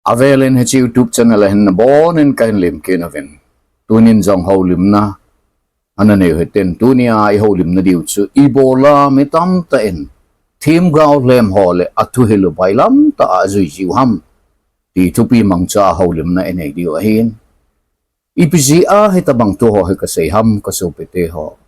Avelin he YouTube channel hin na bon in kain lim kinavin tunin jong holim na anane heten tunia I holim na diu chu ibola mitam ta in Themgao Lhem hole atu hilu bailam ta azui jiu ham ti tupi mangcha holim na ene diu ahin ipizia hitabang to ho ka sei ham ka supete ho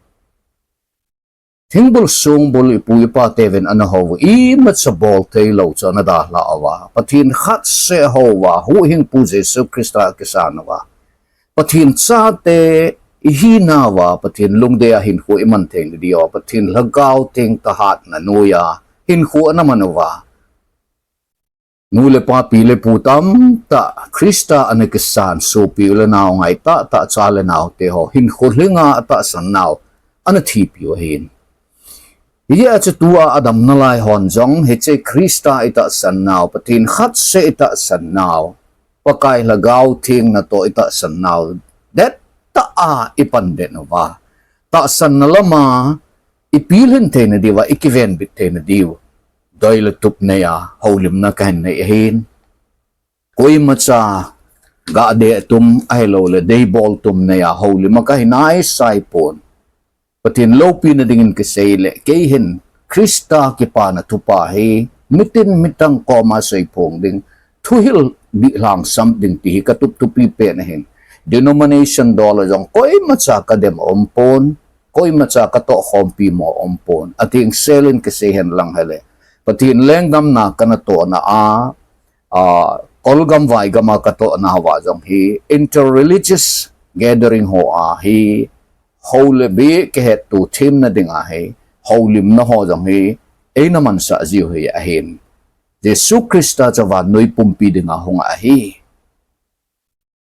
Thingbul sung bul ipui pa teven ana ho I mat sa bol te lo cha na da la awa pathin khat se ho wa hu hing pu Jesu Krista kisanawa pathin cha te ihina wa pathin lungde a hin hu iman theng dio pathin lagau teng ta hat na noya hin hu na manawa nule pa pile putam ta Krista anakisan so pile naw ngai ta chale naw te ho hin hu linga ta san naw ana thi pi hin Iya tua adam nalai hon jong heche Krista ita san naw patin khat se ita san naw pakai lagaw ting na to ita san naw that ta ipan de no ba ta san na lama ipilin te na diwa ikiven bit te na diw doyle tup na ya holim na kan na ihin koi macha ga de tum ai lo le day ball tum na ya holim ka hinai sai pon patin lopi na dingin kisele keihin Krista kipa na tupa he mitin mitang koma say pong ding tuhil bi lang sam ding ti katup tupi pe na hin denomination dollar jong koi macha ka dem ompon koi macha ka to khompi mo ompon ating selin kisehen lang hele patin lengdam na kanato na kolgam vai gama kato na hawa jong hi interreligious gathering ho hi Hole be ke het tu thim na ding he holim na ho jong he e naman sa jiu he ahin Jesu Krista chawa noi pumpi ding a hong a hi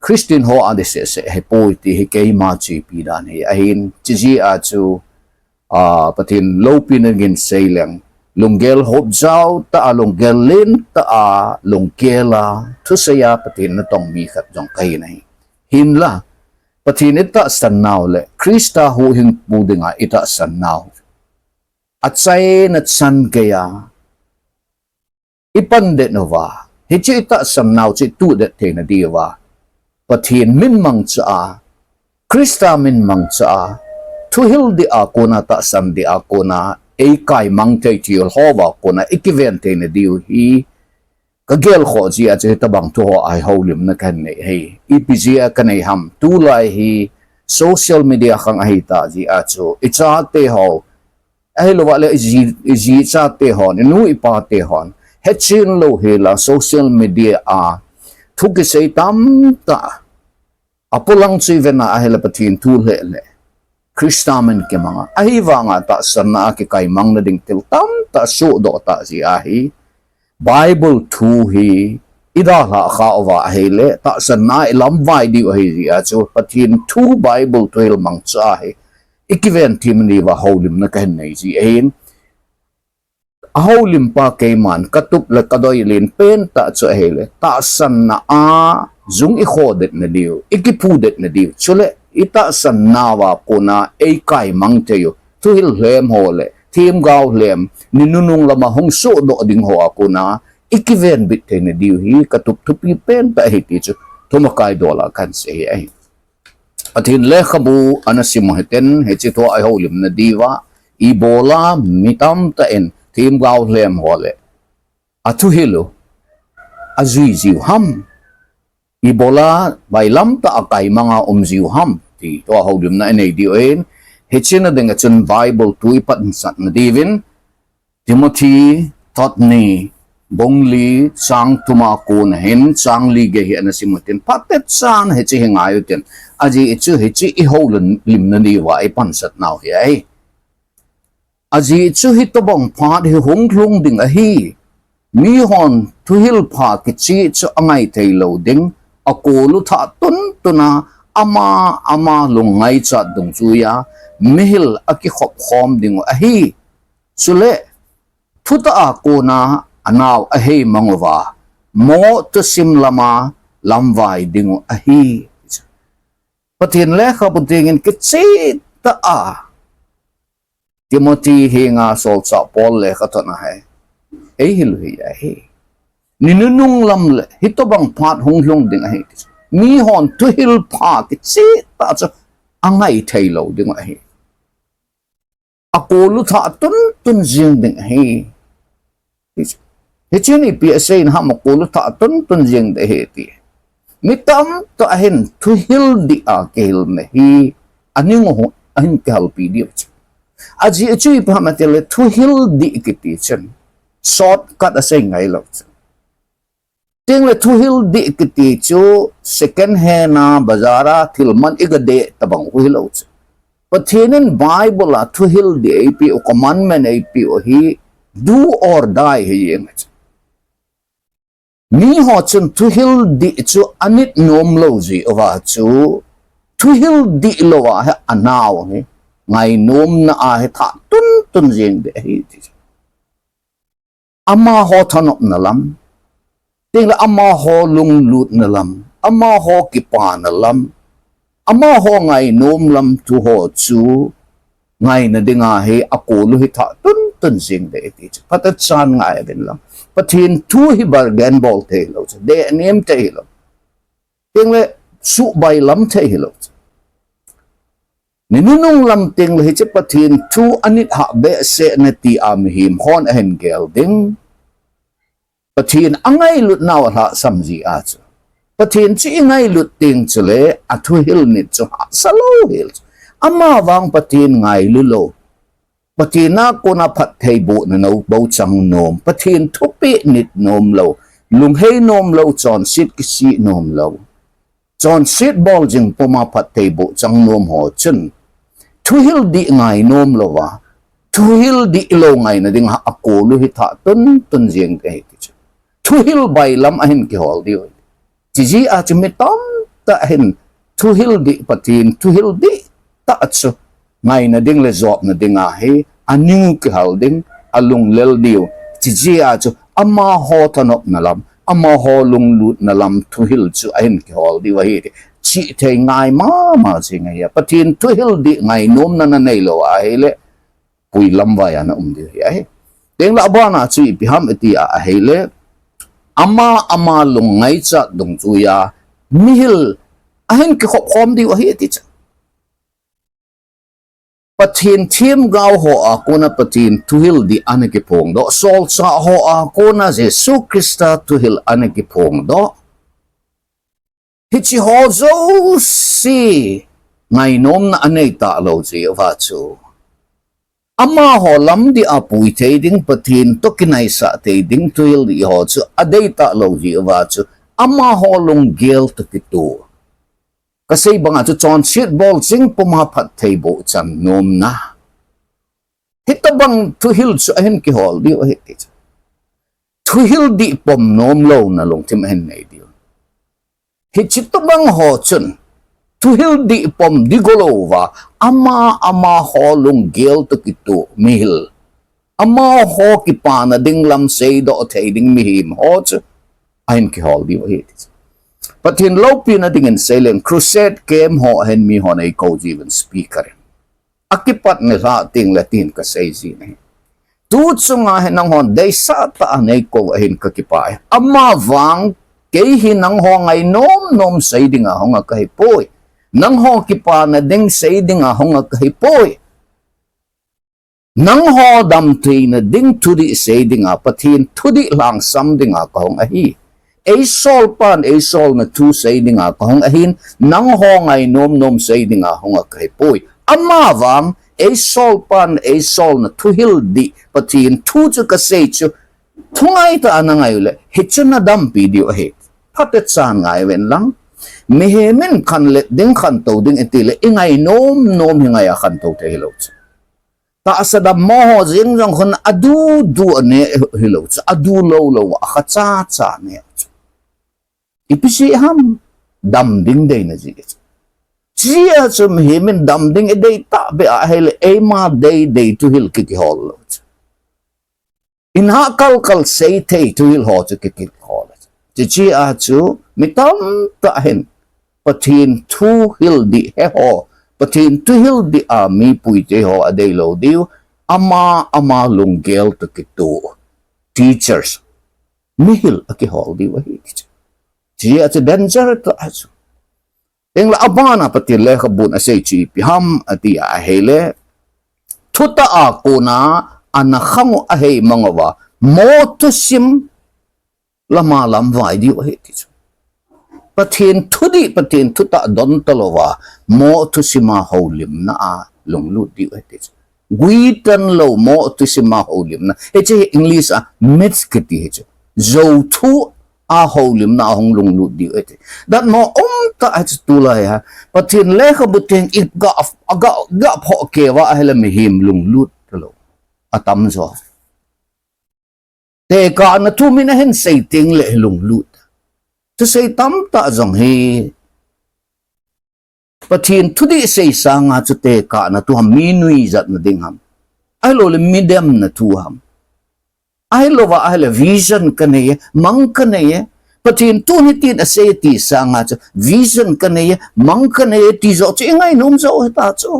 Christian ho adise se he poiti he ke ma chi pi dan he ahin chi a chu patin lopin ngin seileng lunggel hop zau ta lunggel lin ta lungkela thu saya patin na tong mi khat jong kai nai hin la patin ita san naw le Krista hu hing pudinga ita san naw at say nat san kaya ipan de nova hichi ita san naw chi tu de te na diwa patin min mang cha Krista min mang cha tu hil di ako na ta san di ako na e kai mang te ti howa ko na ikiven te na diu hi kagel kho ji a che tabang to ai holim na kan nei he ipizia kanai ham tu lai hi social media khang ai ta ji a chu icha te ho ai lo wale ji cha te ho nu ipa te hon hechin lo he la social media thu ki sei tam ta apulang chi vena ai la patin tu le Kristamen ke mga ai wa nga ta sana ki kai mang na ding til tam ta so do ta ji a hi Bible thu hi ida la kha wa hele ta san na lamvai di hi ya chu pathin thu Bible twel mang cha he ikiven tim ni wa holim na kan nei ji ein holim pa ke man katup la kadoi lin pen ta chu hele ta san na zung I khodet na diu ikipu det na diu chule ita san na wa kona e kai mang te yo thu hil Lhem hole Themgao Lhem ninunung lama hong so do ding ho ako na ikiven bit te na diu hi katup tupi pen ta hi ti chu tumakai dola kan se ai atin le khabu anasimo heten he chi to ai holim na diwa ibola mitam ta en Themgao Lhem hole atu hilo azui jiu ham ibola bailam ta akai mga umjiu ham ti to holim na nei diu en Hechina ding chun Bible tui pat sat na divin Timothy thot ni bongli sang tuma ko na hin sang li ge hi anasimutin patet san hechi hingayutin aji ichu hechi I holen lim na ni wa I pan sat naw hi ai aji ichu hitobong phat hi honglung ding a hi mi hon tuhil pha ki chi chu angai thei lo ding akolu tha tun tuna ama lungai cha dung chuya mihil aki khop khom ding a hi chule thuta ko na anaw a hi mangwa mo to sim lama lamvai ding a hi patin le kha putingin ki chi ta Timothy hinga sol cha Paul le kha to na hai ei hil hi a hi ninunung lam le hitobang phat honglong ding a hi mi hon tu hil pha ki chi ta cho angai thailo ding a hi akolu tha tun jing ding a hi hichini pi asein ha makolu tha tun jing de he ti mitam to ahin tu hil di a kel me hi aning ho ahin kal pi di aji chui pa matele tu hil di kiti chen short cut asai ngai lo ting le thu hil di kiti chu second hand na bazara thilman igade tabang hu hilo pathinin bible a thu hil di ap o commandment ap o hi do or die hi yeng mi ho chun thu hil di chu anit nom lo ji wa chu thu hil di lo wa ha anaw ni ngai nom na a he tha tun jeng de hi ama ho thanop na lam ting la ama ho lung lut na lam ama ho kipa na lam ama ho ngai nom lam tu ho chu ngai na dinga he akolu hi tha tun jeng de ti patat chan ngai ben lam pathin thu hi bargain bol the lo de nem te lo ting le su bai lam the lo ninunung lam ting le hi pathin thu anit ha be se na ti am him hon hen gel ding pathin angai lut naw ha samji a chu pathin chi ngai lut ting chule athu hil ni chu salo hil ama wang pathin ngai lu lo pathin na ko na phat thei bu na no bo chang nom pathin thupi nit nom lo lung hei nom lo chon sit ki si nom lo chon sit bol jing poma phat thei bu chang nom ho chen thu hil di ngai nom lo wa thu hil di lo ngai na ding ha ako lu hi tha tun jeng te thu hil bai lam ahin ki hol di ji ji a chumi tom ta hin thu hil di patin thu hil di ta chu ngai na ding le job na ding a he aning ki hal ding alung lel diu ji ji a chu ama ho thanop na lam ama ho lung lut na lam thu hil chu ahin ki hol di wa hi chi the ngai ma chi ngai ya patin thu hil di ngai nom na nei lo a he le pui Lamvaisah na di ai teng la ba na chi pi ham eti a he le ama lung ngai cha dong chu ya mihil ahin ki khop khom di wa hi ti cha pathin Themgao ho a kona pathin tuhil di anaki pong do sol cha ho a kona Jesu Krista tuhil anaki pong do hichi ho zo si ngai nom na anei ta lo ji wa chu ama ho lam di apui te ding pathin to kinai sa te ding tuhil di ho chu adei ta lo ji wa chu ama ho lung gel to kitu kasi banga chu chon shit ball sing puma phat thei bo chan nom na hitabang thu hil chu ahen ki hol di o hit thu hil di pom nom lo na long tim hen nei di hit chitabang ho chun thu hil di pom di golova ama ho lung gel to kitu mihil ama ho ki pa na ding lam sei do thei ding mi him ho chu ahen ki hol di o hit pathin lopi na dingin sailing crusade kem ho hen mi ho nei ko jiven speaker akipat ne la ting latin ka sei ji nei tu chunga hen nang hon dei sa ta nei ko hen ka kipai amma wang ke hi nang ho ngai nom sei dinga honga kai poi nang ho kipa na ding sei dinga honga kai poi nang ho dam tui na ding tudi sei dinga pathin tudi lang sam dinga ka hong a hi sol pan sol na tu say dinga kahong ahin nang ho ngai nom say dinga honga kai poi amma wang sol pan sol na tu hil di patin tu chu ka say chu thungai ta anangai le hichun na dam video he patet san ngai wen lang mehemen kan let ding kan to ding etile ingai nom hingai a kan to te hilo ta asada mo ho jing jong khon adu du ne hilo adu lo a kha cha ne ipisi ham dam ding day na ji chia chum himin dam ding e day ta be a hele e ma day to hil ki hol in ha kal say te to hil ho to ki hol ji chia chu mitam ta hen pathin thu hil di he ho pathin tu hil di a mi pui te ho a day lo diu ama lung gel to ki tu teachers mihil aki hol di wahi ji at danger to asu eng la abana pati le khabun ase chi piham ati a hele thuta a kona ana khangu a hei mangawa mo to sim lama lam vai di wahi ti pathin pathin thuta don talowa mo to sima holim na a longlu di wahi ti guitan lo mo to sima holim na eche english a mets kiti hecho zo thu a holim na hong lung lu di ete dat mo ta at tula ya patin le khabuteng ip ga pho ke wa hele mi him lung lu talo atam zo te ka na tu min hen sei ting le lung lu tu sei tam ta zong he patin tu di sei sanga chu te ka na tu ham mi nui zat na ding ham ai lo le midem na tu ham ai lo wa ai le vision kane mang kane patin tu ni tin ase ti sanga chu vision kane mang kane ti zo chi ngai nom zo ta chu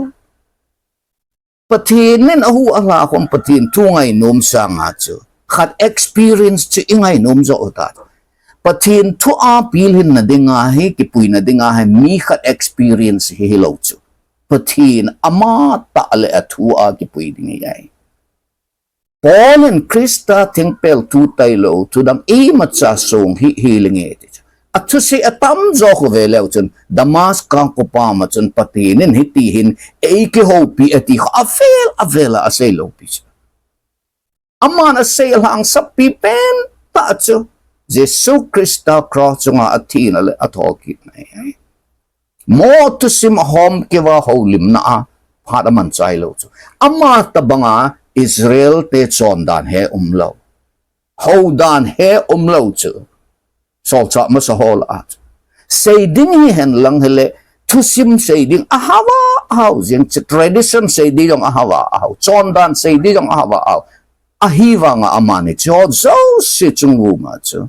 patin nen ahu ala khom patin tu ngai nom sanga chu khat experience chi ngai nom zo ta patin tu a pilhin na dinga he kipui na dinga he mi khat experience he lo chu patin ama ta le athu a kipui dinga yai Paul and Krista Thengpel tu tailo tu dang e matsa song hi healing it. At to say atam zo ko veleu chun Damas kang ko pa ma chun patinin hitihin e ki hopi ati avela aselo pis. Aman asel hang sa pipen ta chu Jesu Krista cross nga atin ale atokit na ai. Mo to sim hom ke wa holim na phadaman chailo chu. Ama tabanga Israel te chon dan he umlo ho dan he umlo chu sol cha ma sa hol at say ding hi hen lang hele tu sim say ding ahawa how jeng tradition say di dong ahawa how chon dan say di dong ahawa how ahiwa nga amani cho zo si chung wu ma chu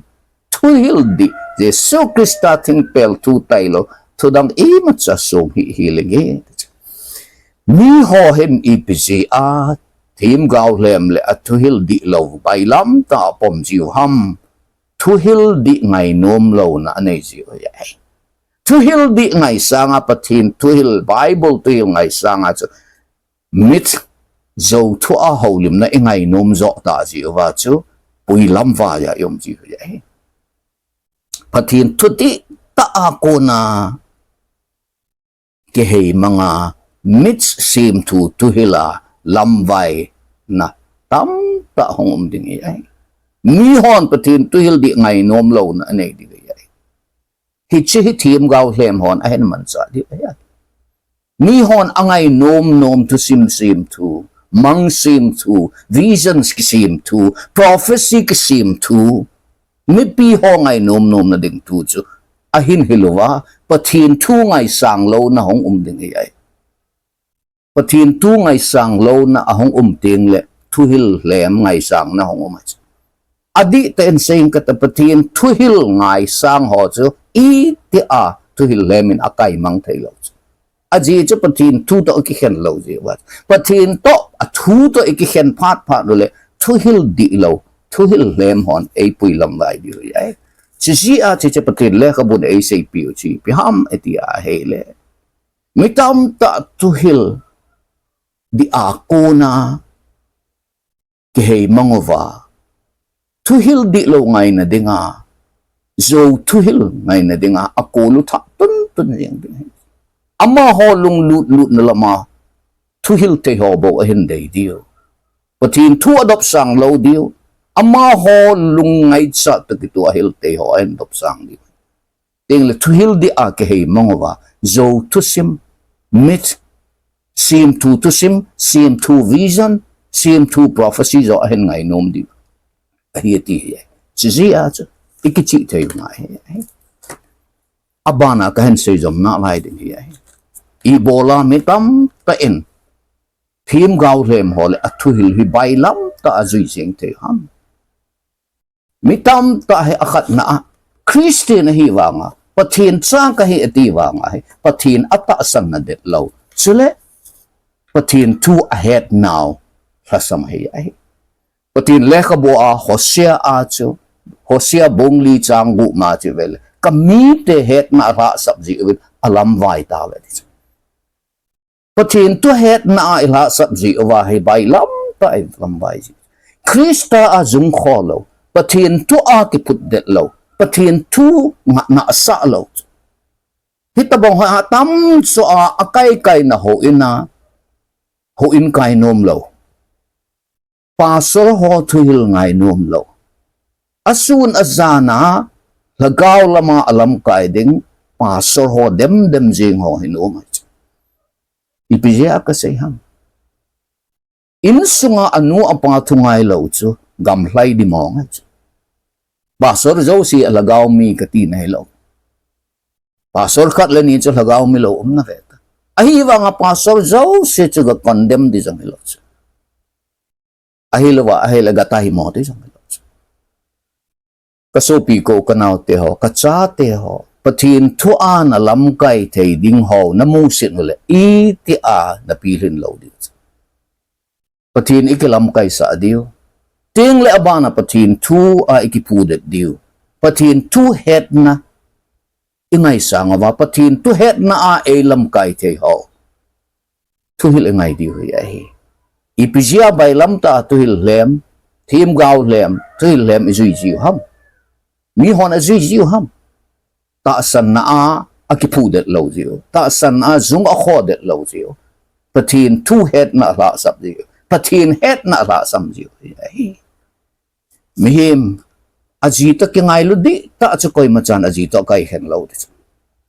tu hildi je so Krista Thengpel tu tailo tu dang e ma cha so hi healing ni ho hem ipji a Themgao Lhem le atuhil di lo bailam ta pom jiu ham tuhil di ngai nom lo na nei jiu yai tuhil di ngai sanga pathin tuhil Bible tuhil ngai sanga chu mit zo thu a holim na ngai nom zo ta jiu wa chu pui Lamvaisah yom jiu yai pathin thuti ta a kona ke hei manga mit sim thu tuhila Lamvaisah na tam ta hong ding ai mi hon patin tuhil di ngai nom lo na nei di ai hi chi Themgao Lhem hon a hen man cha di ai mi hon angai nom to sim tu mang sim tu visions ki sim tu prophecy ki sim tu mi pi ho ngai nom na ding tu chu a hin hilowa patin thu ngai sang lo na hong ding ai pathin tu ngai sang lo na ahong ting le thuhil Lhem ngai sang na hong umach adi ten saying kata pathin thuhil ngai sang ho chu i ti a thuhil Lhem in akai mang thailo aji chu pathin thu to ki khen lo je wat pathin to a thu to ki khen phat le thuhil di lo thuhil Lhem hon ei pui Lamvaisah di ai chi a chi pathin le khabun ei sei piu chi pi ham eti a hele mitam ta thuhil di akona ke hei mangova tuhil di lo ngai na dinga zo tuhil ngai na dinga akolu tha tun yang ding ama ho lung lut na lama tuhil te ho bo a hin dei dio patin thu adop sang lo dio ama ho lung ngai cha ta ki tu a hil te ho en dop sang dio ting le tuhil di a ke hei mangova zo tu sim mit sim to sim to vision sim to prophecies o hen ngai nom di hi ti chi zia chu ikichi thei ngai abana ka hen sei jom na lai ding hi ibola mitam ta en Themgao Lhem hole athuhil hi bailam ta azui sing the ham mitam ta he akhat na Christian hi wanga pathin chang ka hi ati wanga pathin ata san na det lo chule pathin two ahead now rasam hi ai patin lekha bo a Hosea a chu Hosea bong li chang gu ma chi vel kami te het na ra sabji vel alam vai ta le pathin tu het na ila sabji wa hai bai lam ta ai lam bai ji Krista a zung kholo pathin tu a ki put det lo pathin tu nga na sa lo hitabong ha tam so a akai kai na ho in kai nom lo pastor ho thuil ngai nom lo asun azana lagaw lama alam kai ding pastor ho dem jing ho hinom ipija ka say ham in sunga anu apa thungai lo chu gam hlai di mong pastor zo si lagaw mi kati nai lo pastor khat le ni chu lagaw mi lo na ve ahi wa nga pastor zo se chu ga condemn di jang lo chu ahi la gata hi mo di jang lo chu kasopi ko kanaw te ho kacha te ho pathin thu an alam kai thei ding ho na mu sit le I ti a na pilin lo di pathin ikilam kai sa dio ting le abana pathin thu a ikipu det dio pathin thu het na ingai sang wa pathin tu het na a elam kai the ho tu hil ingai di hui ai ipizia bai lam ta tu hil lem Themgao lem tu hil lem izui jiu ham mi hon azui jiu ham ta san na a akipu det lo jiu ta san a zung a kho det lo jiu pathin tu het na la sab jiu pathin het na la sam jiu ai mihim ajita ki ngai lu di ta chu koi machan ajita kai hen lo de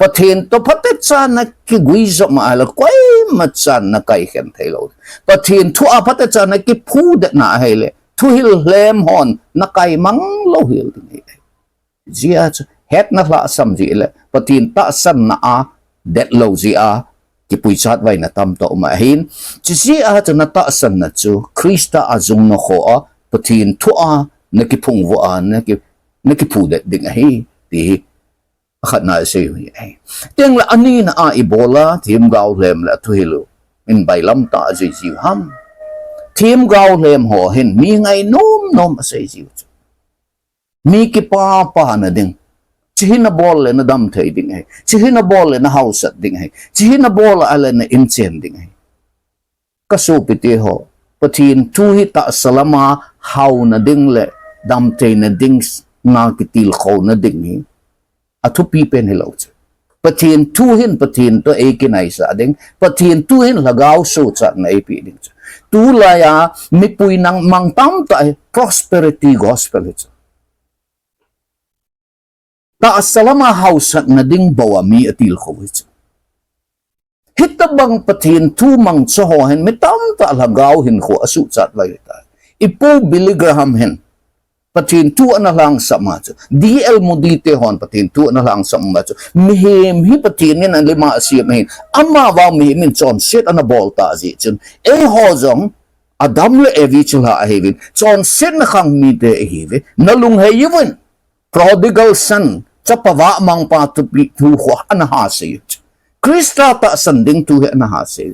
pathin to phatet chan na ki gui zo ma ala koi machan na kai hen thai lo pathin thu a phatet chan na ki phu de na hele thu hil lem hon na kai mang lo hil ni zia het na la sam ji le pathin ta san na a det lo ji a ki pui chat vai na tam to ma hin chi si a cha na ta san na chu Krista azung no kho a pathin thu a nakipung voan nakipu det ding hi ti khat na se hi teng la ani na a ibola Themgao lem la thuilu in bailam ta ji jiu ham Themgao lem ho hin mi ngai nom se jiu mi ki pa na ding chihina bol le na dam thei ding hai chihina bol le na house ding hai chihina bol ala na inchen ding hai kaso piti ho pathin thu hi ta salama hau na ding le dam te na ding na kitil kho na ding ni athu pi pen hello pathin thu hin pathin to e kinai sa ding pathin tu hin lagaw so cha na e pi ding tu la ya mi pui nang mang tam ta prosperity gospel ta salama house na ding bawa mi atil kho hitabang pathin thu mang cho ho hen mi tam ta lagaw hin kho asu chat lai ta ipo Billy Graham hen pathin tu na lang sama chu DL modite hon pathin tu na lang sama chu mihim hi pathin nin an lima asiam hin amma wa mi min chon set ana bol ta ji chun e ho jong adam le evi chula a hevin chon set na khang mi te heve na lung he yun prodigal son chapawa mang pa tu pi thu kho ana ha se Krista ta sanding tu he na ha se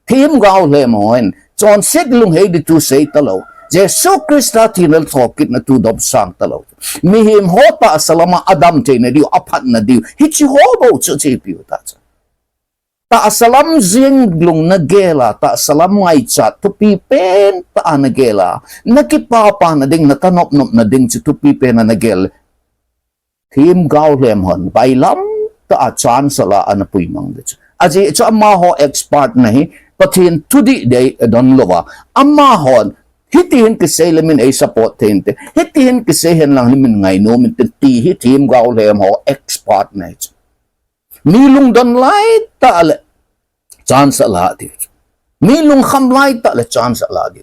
Themgao le moen chon set lung he di tu sei talo Jesu Krista tinal thokit na tu dob sang talo mihim hota salama adam te na diu aphat na diu hichi hobo chu che piu ta ta salam zing lung na gela ta salam ngai chat tu pi pen ta na gela nakipapa na ding na kanop nop na ding chu tu pi pen na gel Themgao lem hon bailam ta chan sala ana pui mang de aji cha ma ho expert nahi pathin tudi de don lova amma hon hitin ke selemin ay support tente hitin ke sehen lang limin ngai no min ti hi Themgao lem ho expert na milung don lai ta le chance ala di milung kham lai ta le chance ala di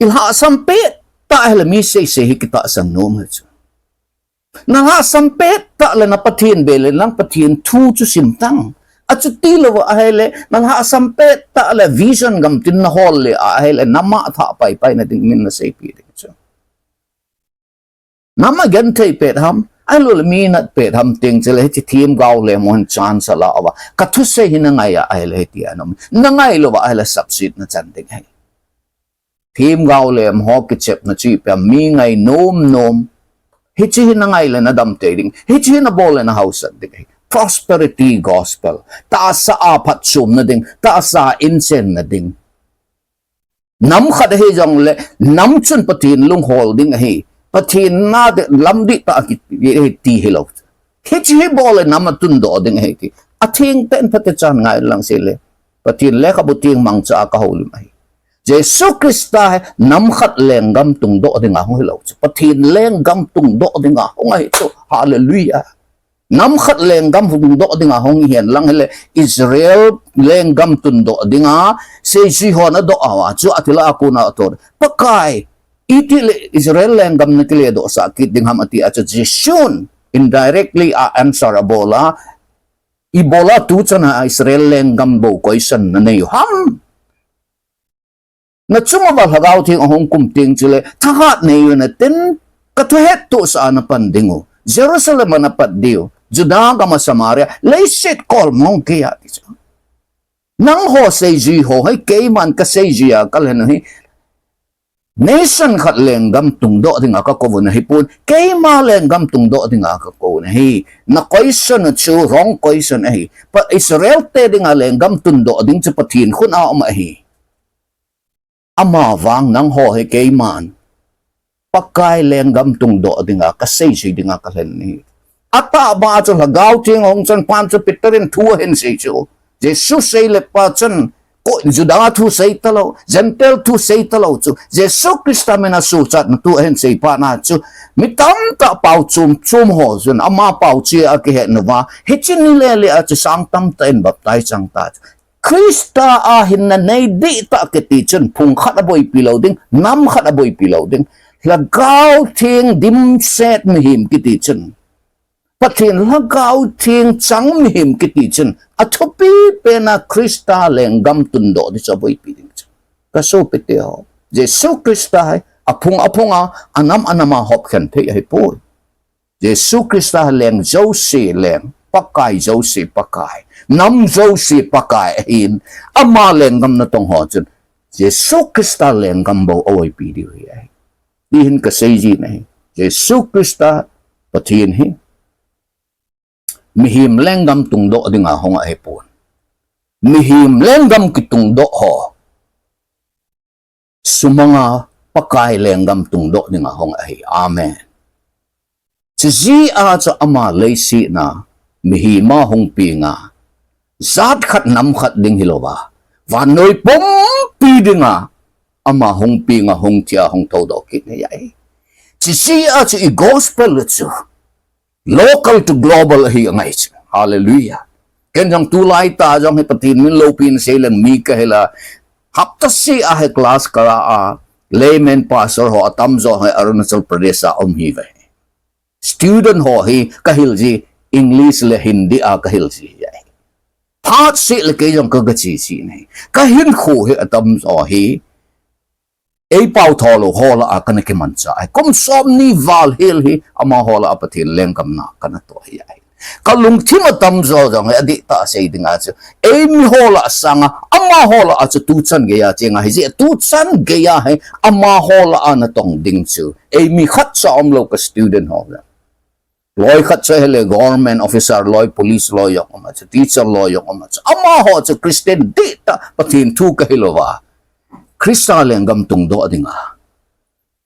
ilha sampe ta hele mi se hi kita sang no ma na ha sampe ta le na pathin bele lang pathin thu chu simtang at tilo ahele nang ha sampe ta le vision gam tin na hol le ahele nama tha pai na ding min na sei pi ding chu nama gan thei pet ham ai lo le mi na pet ham ting chele chi Themgao le mon chan sala awa ka thu se hin ngai ya ahele ti anom na ngai lo wa ahele subsit na chan ding hai Themgao Lhem ho ki chep na chi pe mi ngai nom hi chi na ngai le na dam te ding hi chi na bol na house ding prosperity gospel ta sa apat sum na ding ta sa insen na ding nam khat he jong le nam chun patin lung holding hi patin na de lam di ta ki ti hello hi chi bol na ma tun do ding he ki a thing ten pate chan ngai lang se le patin le ka buting mang cha ka holim ai Jesus Christa nam khat leng gam tung do ding a hong hello patin leng gam tung do ding a hong ai so hallelujah nam khat leng gam tung do ding a hong hian lang hele Israel leng gam tun do ding a se ji hon a do awa chu atila akuna ator pakai itile Israel leng gam na kile do sa kit ding ham ati a jeshun indirectly a answer abola ibola tu chana Israel leng gam bo question na nei ham na chuma ba hagaw ting ahong kumting chile thahat nei na tin katuhet to sa na pandingo Jerusalem na paddio Judah kama Samaria leiset kol mong kaya nang ho say ji ho hay kay man ka say ji kalhen hi nation khat lenggam tung do ding aka ko na hipun kay ma lenggam tung do ding aka ko na hi na question chu wrong question hi pa Israel te ding lenggam tung do ding chu pathin khun a ma hi ama wang nang ho hay kay man pakai lenggam tung do ding aka say ji ding aka len ni ata ba chu hagaw ting hong chan pan chu piterin thu hen sei chu Jesus say le pa chan ko Judah thu say talo Gentle thu say talo chu Jesus Christa mena su chat na tu hen sei pa na chu mitam ta pau chum ho zun ama pau chi a ke he nova hichin le le a chu sang tam ta en baptai chang ta Christa a hin na nei di ta ke ti chen phung khat a boi pilo ding nam khat a boi pilo ding lagaw ting dim set mi him ki ti chen pathin lagaw ting chang mi him ki ti chen athopi pena Christa lenggam tundo di sa boi piling ka so pete ho Jesu Christa apung anam anama hop khan the ai po Jesu Christa leng Jose leng pakai Jose pakai nam Jose pakai in ama lenggam na tong ho chen Jesu Christa lenggam bo oi pi di ai dihin ka sei ji nei Jesu Christa pathin hi mihim lenggam tung do dinga honga hepon mihim lenggam kitung do ho sumanga pakai lenggam tung do dinga honga hi amen chi a cha ama leisi na mihima hong pinga zat khat nam khat ding hilowa wa noi pom pi dinga ama hong pinga hong tia hong tho do ki ne yai chi a cha i gospel chu local to global hi ngai hallelujah ken jang tu lai ta jang he patin min lo pin se lang mi ka hela hapta si a he class kara a layman pastor ho atam zo he Arunachal Pradesh a hi ve student ho hi kahil ji English le Hindi a kahil ji yai phat si le ke jang ka ga chi si nei kahin khu he atam zo hi ei pau tholo hola a kana ke mancha ai kom som ni val hil hi ama hola apathin lengkam na kana to hi ai kalung thima tam zo jong adi ta sei dinga chu ei mi hola sanga ama hola a chu tu chan ge ya chenga hi je tu chan ge ya hai ama hola ana tong ding chu ei mi khat sa om lo ka student hola loi khat cha hele government officer loi police loi yok ama chu teacher loi yok ama chu ama ho chu Christian di ta pathin thu ka hilowa Krista lenggam tung do dinga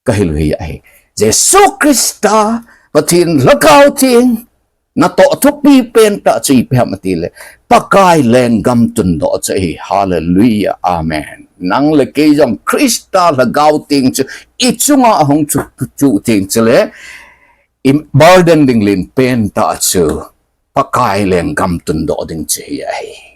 kahil hi ai Jesu Krista pathin lakaw ting na to thupi pen ta chi pe matile pakai lenggam tun do chi hallelujah amen nang le ke jong Krista lagaw ting chu ichunga hong chu ting chele im burden ding lin pen ta chu pakai lenggam tun do ding chi ai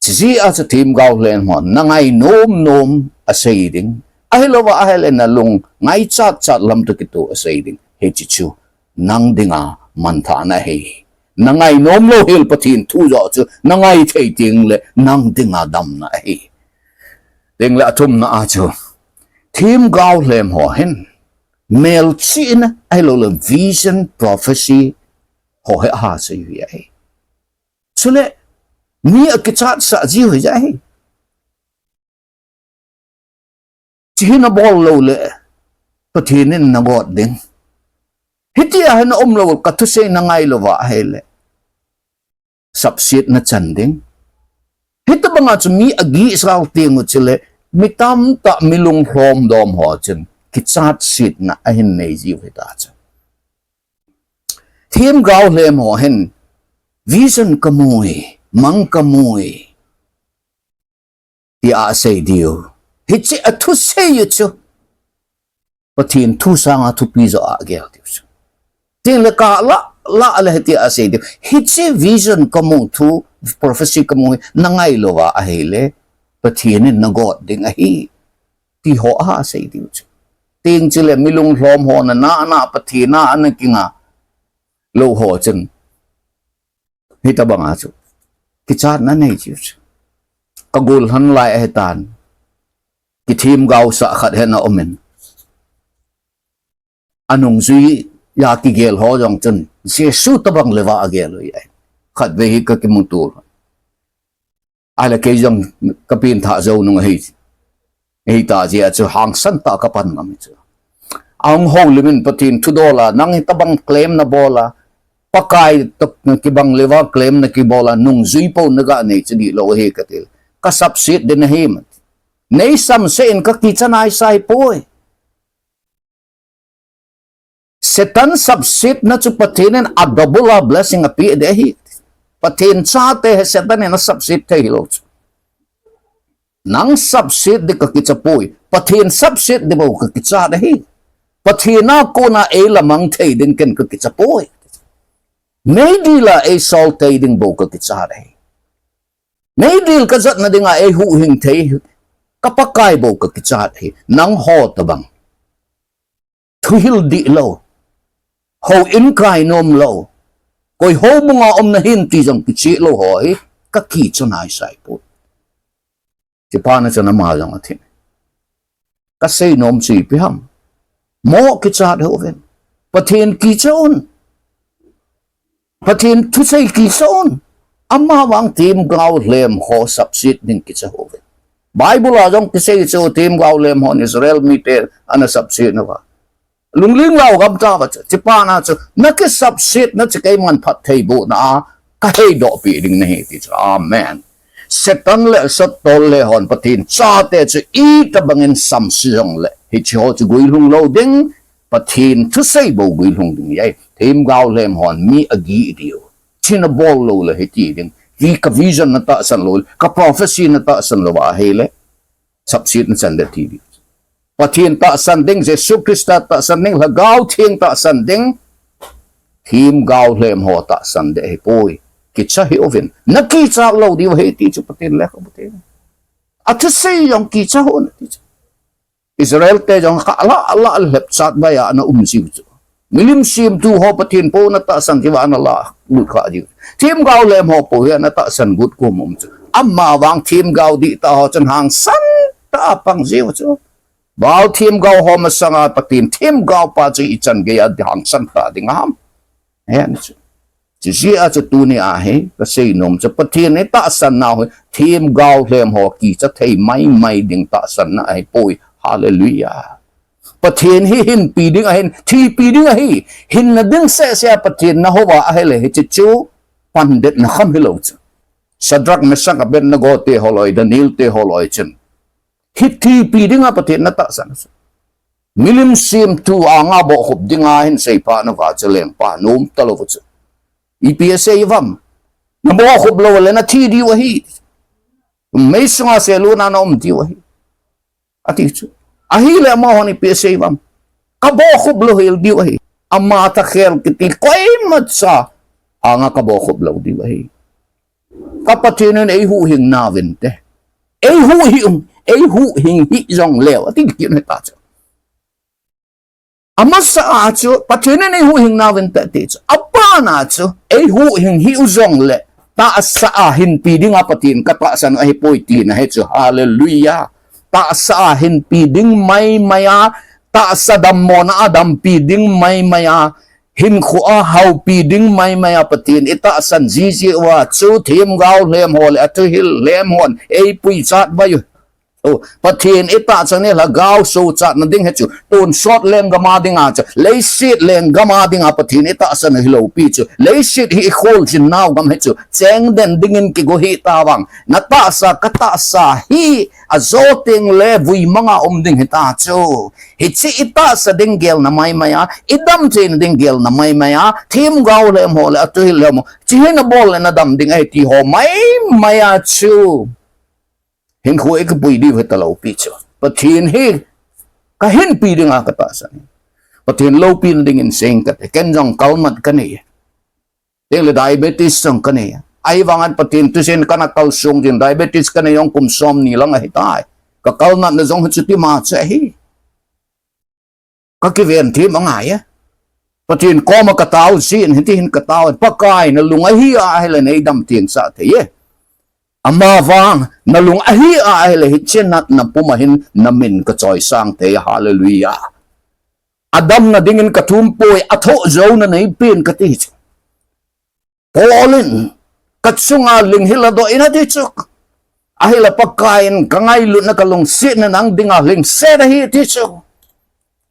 si a sa Themgao len mo nangai nom a saying ahilowa ahelen na lung ngai chat lam to kitu a saying he chichu nang dinga mantha na he nangai nom lo hil pathin thu zo chu nangai thei ting le nang dinga dam na he ding la thum na a chu Themgao lem ho hen mel chin ahilo le vision prophecy ho he ha se yu ai chule ni a kichat sa ji ho jai chỉ nó bol lâu lệ bắt thì nên nó gọt đến hết thì anh ôm lâu cả thứ xây nó ngay lâu vạ hay lệ sắp xếp nó chân đến hết tất bằng cho mi agi sao tiếng của chile mi tam ta mi lung hom dom ho chân cái chat xịt na anh này gì vậy ta chứ Themgao Lhem ho hen vision kamui mang kamui thì say điều hết chỉ thu say chứ pathin thu sang thu pi zo a gel tiu tin la ka la la heti a say tiu hết chỉ vision kamu thu prophecy kamu nangai lo wa a hele pathin na god ding a hi ti ho ha say tiu ting chile milung hlom ho na pathin na an kinga lo ho chen hita banga chu kichat na nei chu kagul han lai hetan ki Themgao sa khat hena omen anung zui ya ki gel ho jong chen se su tabang lewa gel lo ai khat ve hi ka ki mutur ala ke jong kapin tha zo nung hi ta ji chu hang san ta ka pan ngam chu ang ho limin patin $2 nang tabang claim na bola pakai tok na kibang lewa claim na kibola nung zui po naga nei chdi lo he katil ka subsit din na him nei sam sen ka kichanai sai poi setan subsit na chu patinen a double a blessing a pi de hi patin cha te setan na subsit te lo nang subsit de ka kichapoi patin subsit de bo ka kicha de hi patina ko na e lamang te din ken ka kichapoi may dila e saltay ding bo ka kitsare may dil ka zat na dinga e hu hing te kapakay bo ka kitsare nang ho tabang tuhil di lo ho in kai nom lo koi ho mga om na hin ti jang kichi lo hoi ka ki chonai sai po ti pa na chana ma jang athin ka sei nom si pi ham mo kitsat ho ven pathin ki chon pathin thu sei ki son amma wang Themgao Lhem ho subsit ding ki cha ho Bible a jong ki sei cho Themgao Lhem ho Israel meter ana subsit na ba lungling lau gam ta ba chi pa na chu na ki subsit na chi kai man phat thei bo na ka hei do pi ding na he ti amen setan le sot tol le hon pathin cha te chu I ta bangin sam siong le hi chi ho chu gui lung lo ding pathin thu sei bo gui lung ding yai Themgao Lhem hon mi agi dio china bol lo le heti ding vi ka vision na ta san lo ka prophecy na ta san lo wa hele subsit na san de ti pathin ta san ding Jesu Krista ta san ding lagao thieng ta san ding Themgao Lhem ho ta san de he poi kicha hi oven na ki cha lo di he ti chu pathin le ka pathin athu sei yong ki cha ho na ti Israel te jong ka ala lep sat ba ya na siu chu milim sim tu ho pathin po na ta san ki wa na la lut kha ji Themgao Lhem ho po ya na ta san gut ko mum chu amma wang Themgao di ta ho chan hang san ta pang jiu chu bao Themgao ho ma sanga pathin Themgao pa chi I chan ge ya hang san ta ding ham hen chu chỉ a chu tu ni a he ka sei nom chu pathin ne ta san na ho Themgao Lhem ho ki cha thei mai ding ta san na ai poi hallelujah pathin hi hin pi ding a hin thi pi ding a hi hin na ding se pathin na ho wa a he le hi chu pandit na kham hi lo chu Shadrach Meshach Abednego te holoi Daniel te holoi chen hi thi pi ding a pathin na ta san milim sim tu anga bo khop ding a hin sei pa na wa cheleng pa nom ta lo chu IPSA vam na bo khop lo le na thi di wa hi mai sunga se lu na nom di wa hi ati chu ahile mo honi PSA vam kabo khub lo hil di wahi amma ta kher kiti koi mat sa anga kabo khub lo di wahi kapatinen ei hu hing na vente ei hu hing hi jong leo ati ki ne ta cha amma sa a chu patinen ei hu hing na vente ti cha apa na chu ei hu hing hi jong le ta sa a hin pi dinga patin ka ta san ai poi ti na he chu hallelujah ta sa hin pi ding mai maya ta sa dam mona adam pi ding mai maya hin khu a hau pi ding mai maya patin ita san ji wa chu Themgao Lhem hol atu hil Lhem hon ei pui chat ba yu Oh, pathin ita chane la gao so cha na ding hechu ton short leng gama dinga cha lei shit leng gama dinga pathin ita san hilo pi chu lei shit hi khol jin naw gam hechu cheng den dingin ki go hi tawang na ta sa kata sa hi azoting le vui manga ding hita chu hi chi ita sa dingel na mai maya idam chen dingel na mai maya Themgao le mo le atu le mo chi na bol na dam ding ai ti ho mai maya chu hin khuê cái bùi đi với tao lâu pi cho, bất thiên hi cái hin pi đừng cái ta san, bất thiên lâu pi đừng in sen cái ken jong kal mat cái này, tiếng là diabetes jong cái này, ai vangan bất thiên tu sen kana kal sung jin diabetes cái này jong kum som ni lang ai tai, cái kal mat na jong chu ti ma che hi, cái viên thi mang ai á, bất thiên có mà cái tao xin hin ti hin cái tao, pakai na lung ai hi ai là nei dam tiếng sa thế ama vang na lung ahi a le hitchen nat na pumahin na min ka choi sang te hallelujah adam na dingin ka thumpoi atho zo na nei pin ka ti polin katsunga ling hilado ina ti chuk ahila pakain kangai lu na kalung sit na nang dinga ling se hi ti chuk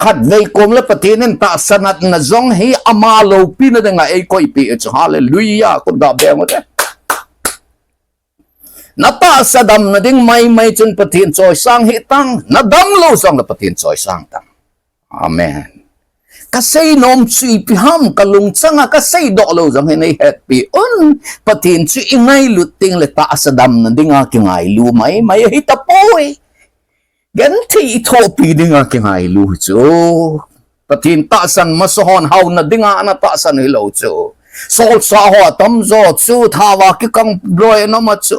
khat vei kom le patinin ta sanat na zong hi ama lo pin na dinga ei koi pi hallelujah ko da be mo te nata sa dam na ding may chun pathin choi sang hi tang na dam lo sang na pathin choi sang tang amen kasay nom chui pi ham kalung changa kasay do lo jang hinay happy on pathin chu ingay luting le ta sa dam na ding a kingay lu may hita poi ganti tho pi ding a kingay lu chu pathin ta san masohon haw na ding a na ta san hilo chu sol sa ho tam zo chu thawa ki kang loi no ma chu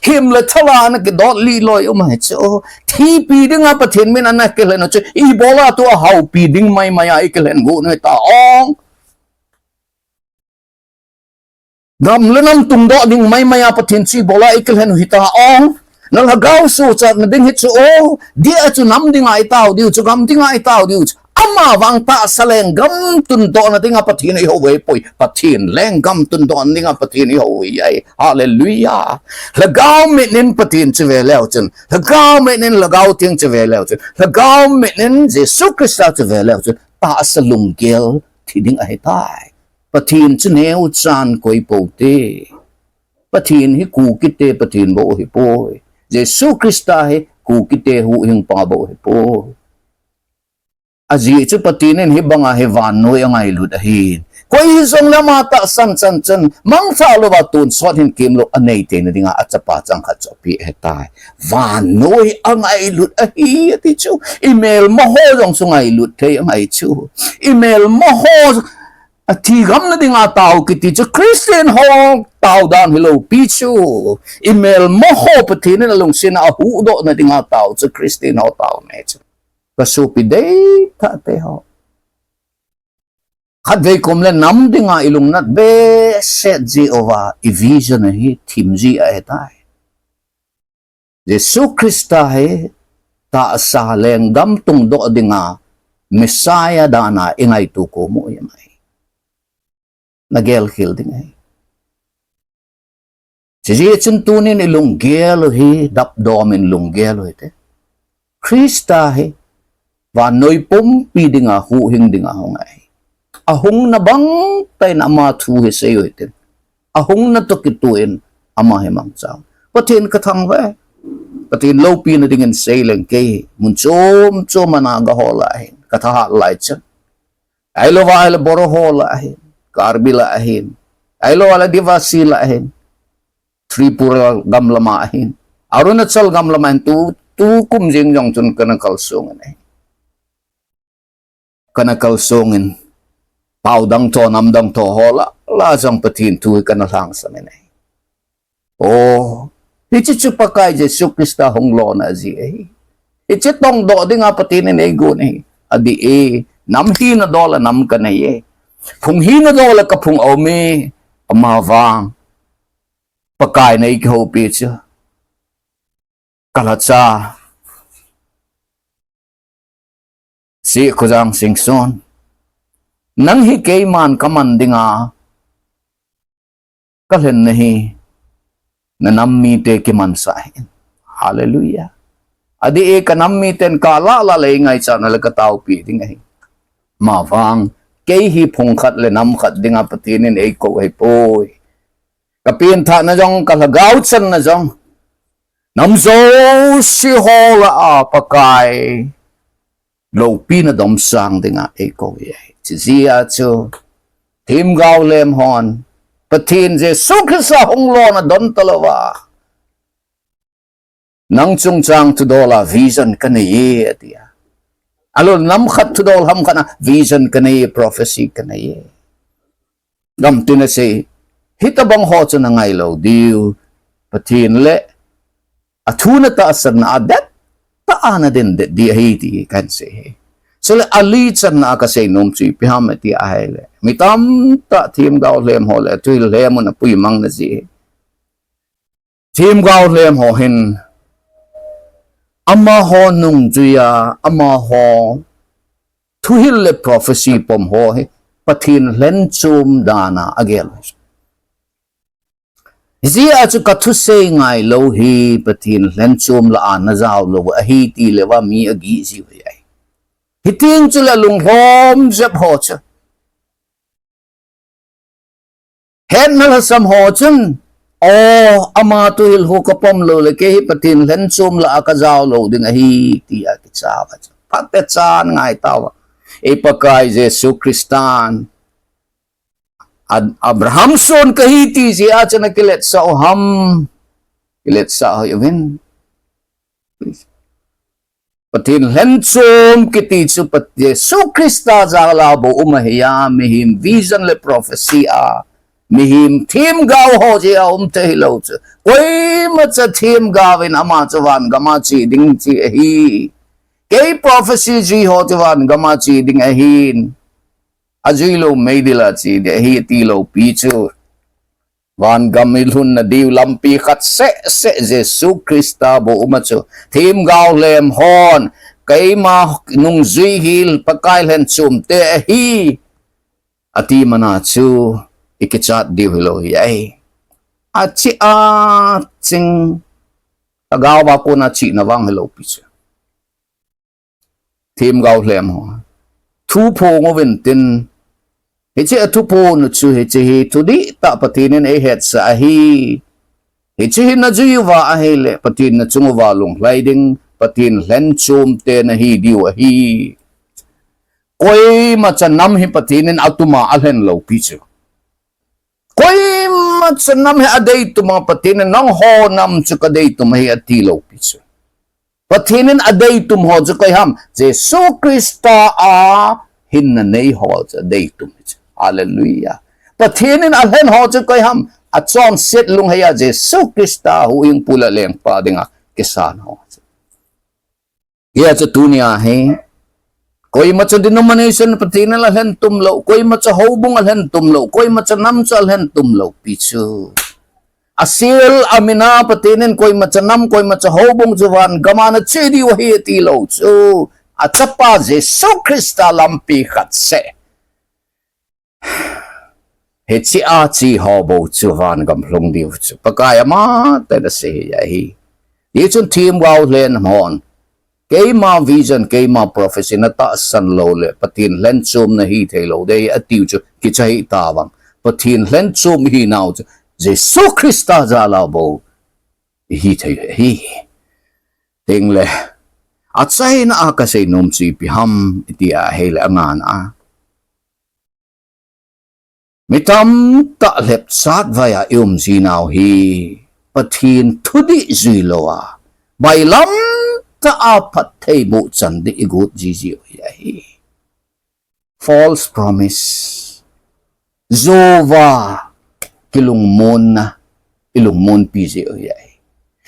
him le thala na ki dot li loi ma chu thi pi ding a pathin min an ke le no chu I bola tu how pi ding mai maya I ke len go no ta ong gam le nam tung do ding mai maya pathin chi bola I ke len hi ta ong nang hagaw su cha na ding hi chu o dia chu nam ding ai tao diu chu gam ding ai tao diu ama wang ta saleng gam tun do na dinga pathin I ho we poi pathin leng gam tun do dinga pathin I ho we ai hallelujah lagaw me nin pathin che ve leo chen lagaw me nin lagaw ting che ve leo chen lagaw me nin Jesus Christ che ve leo chen ta salung gel thi ding ai tai pathin che neu chan koi po te pathin hi ku kite pathin bo hi poi Jesus Christ hi ku kite hu hing pa bo hi poi aji chu patinin hi banga he van noi angai lut ahin koi zong lama ta san mang fa lo ba tun sot hin kim lo anei te na dinga achapa chang kha chopi hetai van noi angai lut ahi ti chu email mo ho jong sungai lut the angai chu email mo ho thi gam na dinga tau ki ti chu Christian ho tau dan hello pi chu email mo ho patinin along sin a hu do na dinga tau chu Christian ho tau ne chu kasupi day ta te ho khat vei kom le nam dinga ilung nat be set ji over I vision hi thim ji a hetai Jesus Christa he ta sa leng gam tung do dinga Messiah dana ingai tu ko mo yamai nagel khil dingai ji chun tunin ilung gel hi dap domin lung gel hoite Christa he và nơi pom pi dinga hu hing dinga hongai ahung na bang tay na ma thu he sei hoiten ahung na to kituin ama he mang chang patin ka thang ve patin lo pi na dingen sei leng ke mun chom mana ga hola hin ka tha lai chen ai lo wa ai lo boro hola hin karbila hin ai lo ala divasi la hin tripura gamlama hin arunachal gamlama tu kum jing jong chun kana kalsung ne kana kalsungin paudang to namdang to hola la jang pathin tu kana lang sa ne oh hichi chu pakai Jesus Krista hong lo na ji hichi tong do dinga pathin ne go ne adi nam hi na dola nam kana ye phung hi na dola ka phung ome ama wang pakai nei ko pi chu kalacha si khujang singson nang hi ke man kaman dinga kalen nahi na nammi te ke man sa hallelujah adi e kanam mi ten kala la le ngai cha na la ka tau pi ding ai ma wang ke hi phung khat le nam khat dinga patinin e ko ai poi kapin tha na jong ka lagau chan na jong nam zo si hola a pakai lo pi na dom sang dinga e ko ai chi zia chu Themgao Lhem hon patin je sukhsa honglo na don talawa nang chung chang tu dola vision kana ye atia alo nam khat tu dol ham kana vision kana ye prophecy kana ye gam tin se hitabang ho chu na ngai lo diu patin le athuna ta asna adat ta ana den de di hi ti kan se so le ali chan na ka se nom chi piham ti a hele mitam ta Themgao Lhem ho le tu Lhem na pui mang na ji Themgao Lhem ho hin ama ho nung juya ama ho thu hil le prophecy pom ho he pathin len chum dana agel zia chu ka thu se ngai lo hi pathin len chum la an na zaw lo a hi ti le wa mi agi ji we ai hiting chu la lung hom zep ho cha hen na sam ho chun oh ama tu hil ho ka pom lo le ke hi pathin len chum la ka zaw lo ding a hi ti a ki cha ba pat te chan ngai taw e pakai Jesu Kristan Abraham son kahiti si achana kilet sa oham kilet sa yuvin patin hensum kiti su pat Jesu Krista zalabo umahiya mihim vision le prophecy a mihim Themgao ho je te hilo chu koi macha Themgao in ama chawan gama chi ding chi hi ke prophecy ji ho chawan gama chi ding hin Ajuilo meidila chi de hi ti lo pi chu van gamilhun na diu lampi khat se Jesu Krista bo umachu Themgao Lhem hon kaima nung zui hil pakai len chum te hi ati mana chu ikichat diu hilo ai achi a ching tagaw ba ko na chi na wang hilo pi chu Themgao Lhem hon thu po ngovin tin hiche thu po nu chu hiche hi tu di ta patinin e het sa hi hiche hi na ju wa a hele patin na chung wa lung hlaiding patin len chum te na hi diu a hi koi ma cha nam hi patinin atuma alhen lo pi chu koi ma cha nam hi adei tuma patinin nang ho nam chu ka dei tuma hi ati lo pi chu patinin adei tum ho chu kai ham Jesu Krista a hin na nei ho cha dei tum hallelujah patinin alhen ho chu kai ham a chon set lung haya Jesu Krista hu ing pula leng pa dinga kisan ho ya cha tunia he koi ma cha denomination patinin alhen tum lo koi ma cha hobung alhen tum lo koi ma cha nam cha alhen tum lo pi chu asil amina patinin koi machanam koi macha hobong juwan gamana chedi wa hi ti lo chu achapa Jesu Krista lampi khat se hechi a chi hobo chuwan gam hlong diu chu pakaya ma ta da se ya hi ye chun Themgao Lhem hon keima vision keima prophecy na ta san lo le patin len chum na hi thelo dei atiu chu ki chai tawang patin len chum hi nau chu Jesu Krista zalabo hi thei hi ting le atsai na aka sei nom chi piham itia hele angan a mitam ta lep sat vaya zinaw hi pathin thudi zuiloa bailam ta apat thei bu chan di igut ji ya hi false promise zova kilung mon pisi oyai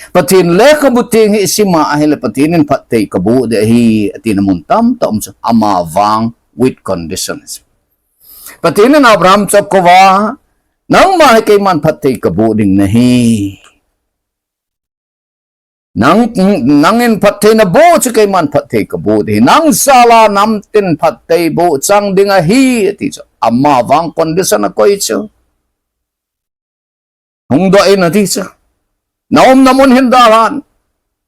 patin le kabuting isima ahile patinin patay kabu de hi atinamun tam amawang with conditions patinin Abraham chokova nang mahi kay man patay kabu ding nahi nangin patay na bo kay man patay kabu ding nang sala namtin patay bo chang ding ahi ati amawang condition ako ito hung doin na tisa naom namun hindaran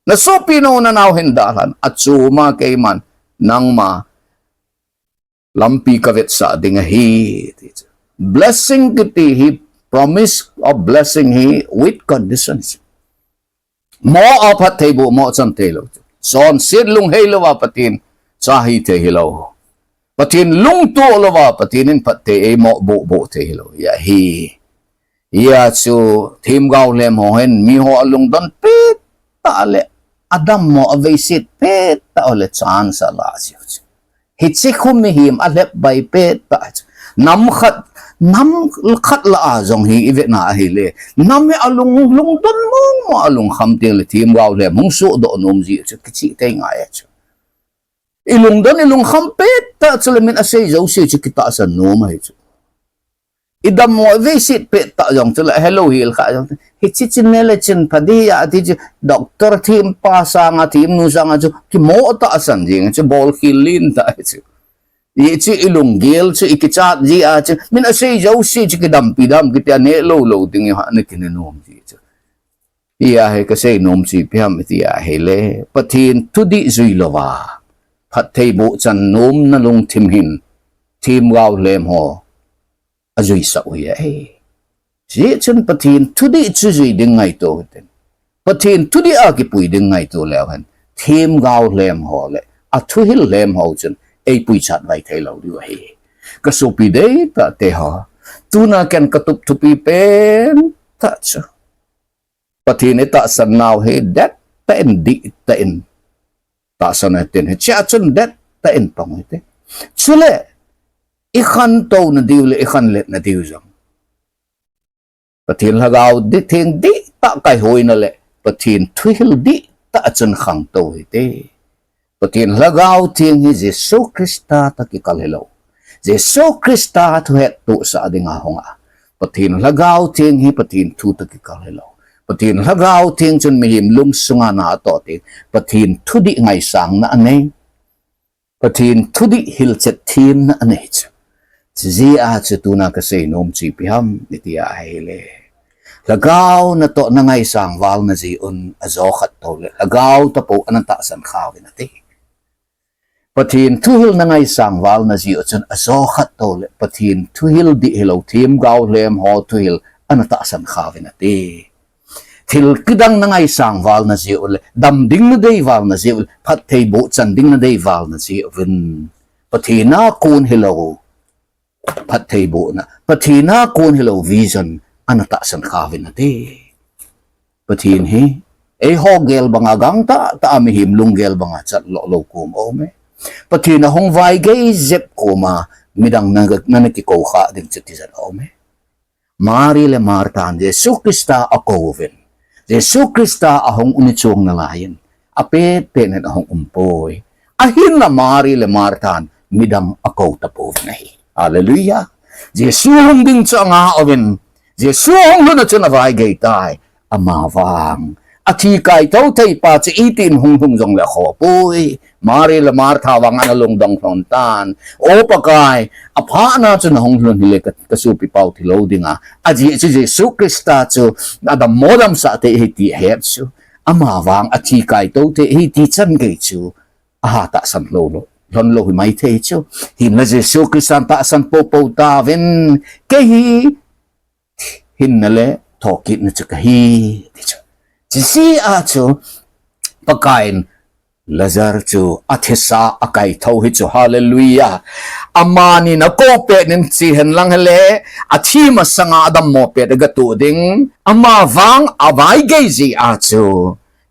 Na so pino na naw hindalan at suma kay man nang ma lampi kavet sa ding hi. Blessing kiti he promise of blessing he with conditions. Mo apat table mo san telo. Son sidlung helawa patin sahi te hilo. Patin lung to lawa patinin pate mo bo te hilo. Ya hi. Ya su Themgao Lhem hohen mi ho alung don pit ta ale adam mo avaisit pit ta ole chan sa la siu. Hitsi kumihim alep bay pit ta. Nam khat la azong hi ivet na ahile. Nam me alung lung don mo alung khamting le Themgao Lhem hung su do nom ji chu kichi te ngai chu. Ilung don ilung khampet ta chulamin asay zo si chu kita sa nom hai chu. Idam mo visit pet ta jong chula hello hil kha jong hitsi chinele chin phadi ya ti doctor thim pa sa nga thim nu sa nga chu ki mo ta san jing chu bol khilin ta chu. Ye chi ilung gel chu ikichat ji a chu min asay zo si chu kidam pidam kitya ne lo ding ha ne kinenom ji chu. Iya he ka say nom si piam ti ya hele pathin tudi zui lowa phat thei bo chan nom na lung thim hin Themgao Lhem ho azui sa uya he je chen pathin tudi chu zui ding ngai to ten pathin tudi a Kipui ding ngai to lewan Themgao Lhem ho le a thu hil Lhem ho chen ei pui chat vai thei lo ri he ka so pi de ta te ha tu na kan katup tu pi pen ta cha pathin eta san naw he dat ta en di ta en ta san ten he cha chen dat ta en pang he chule ikhan to na diw le ikhan let na diw jang pathin hagaw di thing di ta kai hoi na le pathin thuil di ta chen khang to he te pathin hagaw thing hi Jesu Krista ta ki kalhelo Jesu Krista thu het tu sa dinga honga pathin hagaw thing hi pathin thu ta ki kalhelo pathin hagaw thing chun mihim lung sunga na to te pathin thu di ngai sang na ane pathin thu di hil chet thim na ane ji a chutuna ka sei nom chi piam nitia hele lagaw na to na ngai sang wal na ji un azo khat to le lagaw ta po ananta san khawin ati pathin thuhil na ngai sang wal na ji chun azo khat to le pathin thuhil di hello Themgao Lhem ho thuhil anata san khawin ati thil kidang na ngai sang wal na ji ul dam ding na dei wal na ji ul phat thei bo chan ding na dei wal na ji vin pathina kun hello pat thei bo na pathina kun hello vision anata san khawin ati pathin hi e ho gel banga gang ta amihim lung gel banga chat lo kum ome pathina hong vai ge zep koma midang na ki ko kha ding chitisan ome mari le martan Jesu Krista akoven Jesu Krista ahong unichong na lain apet penen ahong umpoy ahin na mari le martan midang akaw tapov nahi. Hallelujah. Jesu hong ding cha nga oven. Jesu hong luna cha na vai gay tai. Amawang. Ati kay tau tay pa cha itin hong jong le kho puy. Mari la martha wang analong dong tontan. O pakay. Apa na cha na hong lun hile kasupi pau ti loading a. Aji Jesu Krista cha adam modam sa te hiti het chu. Amawang ati kay tau te hiti chan gay chu. Aha ta san lolo. Lon lo mai the chu hin la Jesu Kristan ta san po ta ven ke hi hin na le thokit na chu ka hi ti chu si a chu pakain Lazar chu athesa akai thau hi chu hallelujah amani na ko pe nin si hen lang hele athi ma sanga adam mo pe ga tu ding ama wang awai ge ji a chu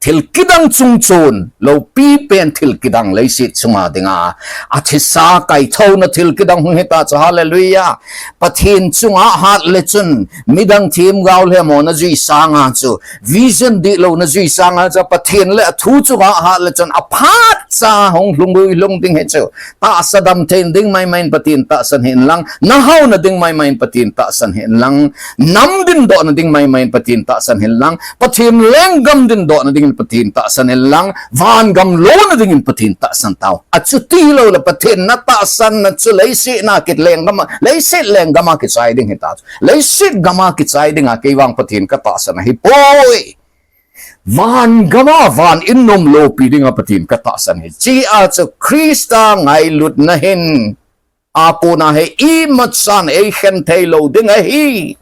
thil kidang chung chun lo pi pen thil kidang lei sit chunga dinga athisa kai thau na thil kidang hung heta cha hallelujah pathin chunga hat le chun midang Themgao Lhem na ji sanga chu vision di lo na ji sanga cha pathin le thu chunga hat le chun aphat cha hong lung ding he chu ta sadam ten ding mai main pathin ta san hen lang na hau na ding mai main pathin ta san hen lang nam din do na ding mai main pathin ta san hen lang pathin lengam din do na ding pathin ta san lang van gam lo na ding pathin ta san tao at chu ti lo la pathin na ta san na chu lei si na kit leng gama lei si leng gama ki chai ding heta lei si gama ki chai ding a ke wang pathin ka ta san hi poi van gama van innom lo piding apatin katasan he chi a cho Krista ngai lut na hin apo na he imat san e khen thei lo ding a hi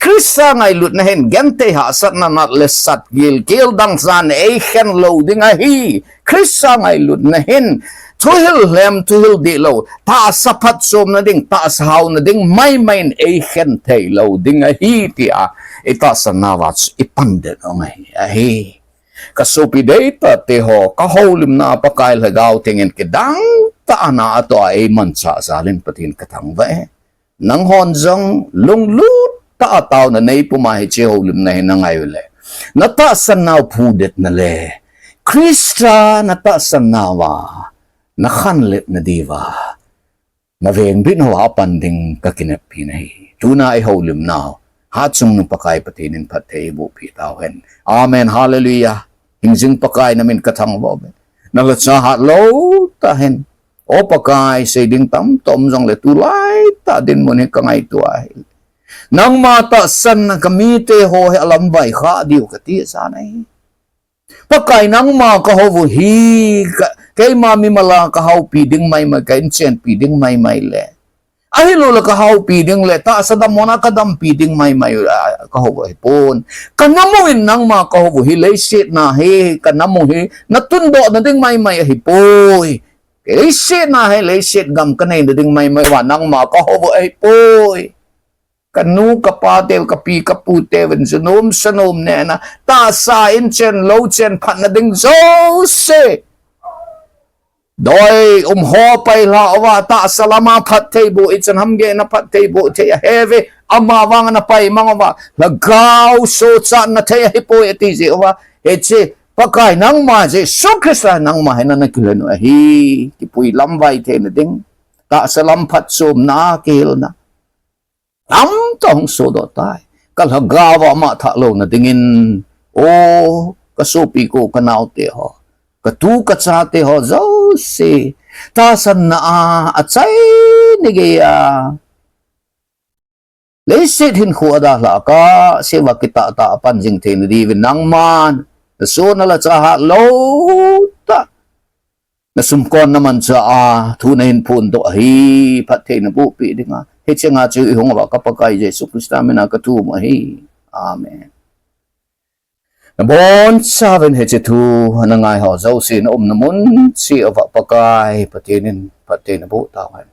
Krista ngai lut na hin gente ha sat na nat le sat gil dang san e khen lo ding a hi Krista ngai lut na hin tuhil Lhem tuhil di lo ta sapat som na ding ta sahaw na ding may e khen thei lo ding a hi ti a ita sa nawats ipandet o ngay ahi kasupi data te ho kaholim na pakay lagaw tingin kidang taana ato ay mansa salin patin katang ba nang honjong lunglut ta ataw na nay pumahi chiholim na hinangayule natasan na pudet na le Krista natasan nawa nakhanlit na diva naveng binhawa panding kakinapinahi tuna ay holim na hatsung ng pakay patinin patay bu pitawen. Amen. Hallelujah. Hingjing pakay namin katang bobe. Nalatsa hatlo tahin. O pakay say ding tam tom zong le tulay ta din mo ni kangay tuay. Nang mata san na kamite ho he Lamvaisah diyo kati sanay. Pakay nang makahovo hi kay mami mala kahaw piding may magkainsen piding may le. Ay lola kahaw piding le ta sa damona kadam piding may kahaw pon kanamuin nang mga kahaw hilaysit na he kanamuhi natundo na ding may hipoy hilaysit na hilaysit gam kanay na ding may wanang mga kahaw hipoy kanu kapatel kapi kapute wen sanom nena ta sa inchen low chen pat na ding zose Doi hopay la wa ta salama pat table it's an hamge na pat table te heavy amawang na pay mga wa lagaw so sa na te hipo etizi wa etsi pakay nang ma je so Krista nang ma na nakilano hi Kipui Lamvai te na ding ta salam pat som na kil na am tong so do tay kalhagawa ma thalo na dingin o kasupi ko kanaw te ho katukat sa ate ho si tasan na at say nigaya lesit hin ko adala ka siwa kita ta panjing tinidivin nang man naso nala sa hatlo ta nasumkon naman sa tunahin punto ahi pati na bupi di nga hitsi nga siya ihong ba kapag kay Jesu Kristo namin nakatuma ahi Amen Nabon saben hece tu nangai ho zau sin namun si ava pakai patinin patin bu tawen